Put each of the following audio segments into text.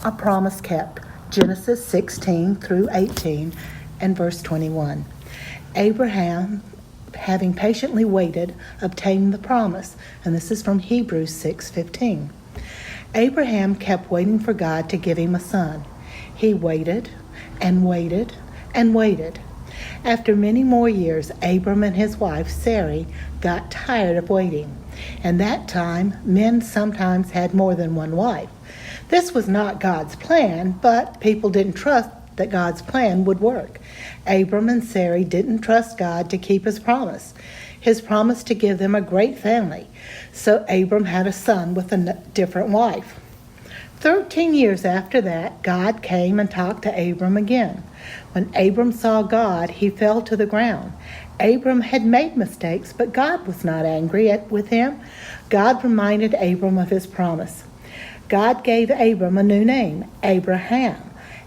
A promise kept. Genesis 16 through 18 and verse 21. Abraham, having patiently waited, obtained the promise. And this is from Hebrews 6:15. Abraham kept waiting for God to give him a son. He waited and waited and waited. After many more years, Abram and his wife, Sarai, got tired of waiting. And that time, men sometimes had more than one wife. This was not God's plan, but people didn't trust that God's plan would work. Abram and Sarai didn't trust God to keep his promise to give them a great family. So Abram had a son with a different wife. 13 years after that, God came and talked to Abram again. When Abram saw God, he fell to the ground. Abram had made mistakes, but God was not angry with him. God reminded Abram of his promise. God gave Abram a new name, Abraham.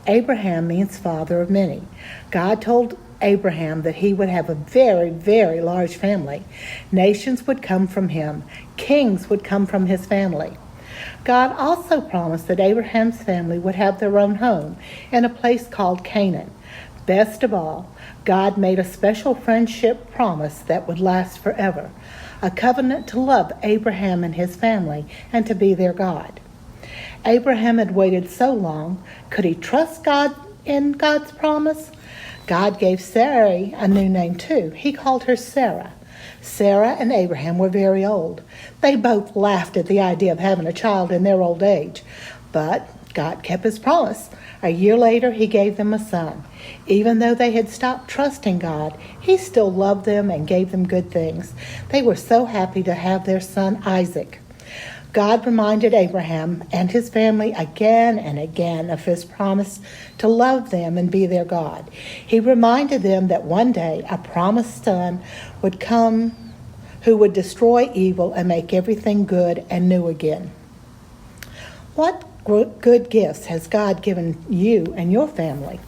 Abraham means father of many. God told Abraham that he would have a very, very large family. Nations would come from him. Kings would come from his family. God also promised that Abraham's family would have their own home in a place called Canaan. Best of all, God made a special friendship promise that would last forever, a covenant to love Abraham and his family and to be their God. Abraham had waited so long. Could he trust God in God's promise? God gave Sarai a new name too. He called her Sarah. Sarah and Abraham were very old. They both laughed at the idea of having a child in their old age. But God kept his promise. A year later, he gave them a son. Even though they had stopped trusting God, he still loved them and gave them good things. They were so happy to have their son Isaac. God reminded Abraham and his family again and again of his promise to love them and be their God. He reminded them that one day a promised son would come who would destroy evil and make everything good and new again. What good gifts has God given you and your family?